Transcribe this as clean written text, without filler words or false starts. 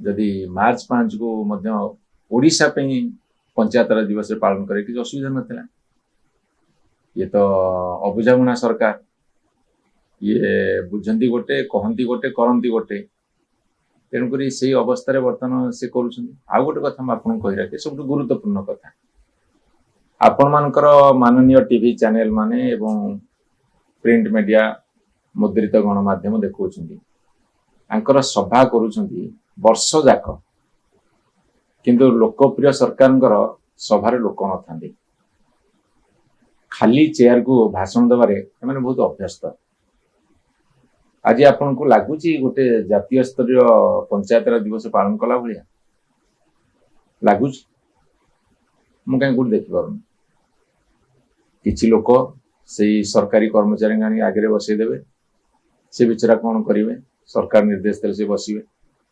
जदि मार्च 5 को ओडिशा पंचायत राज दिवस पालन करे कि असुविधा नाला। ये तो अबुझामुना सरकार, ये बुझंती गोटे कहती गोटे करती गोटे, तेणुक से अवस्था बर्तमान से कर गोटे कथा मुझे कही रखे सब गुरुत्वपूर्ण कथा आपण मानकर माननीय टीवी चैनल माने एवं प्रिंट मीडिया मुद्रित गणमाध्यम देखा सभा करुँच वर्ष जाक किंतु लोकप्रिय सरकार सभार लोक न था खाली चेयर को भाषण देवारे बहुत अभ्यस्त। आज आपन को लगुच गोटे जातीय स्तरीय पंचायत राज दिवस पालन कला भाया लगुच मु कहीं गोटे देखिपार किछि लोक से सरकारी कर्मचारी आगे बसईदेवे से बेचारा कौन करेंगे सरकार निर्देश से बसवे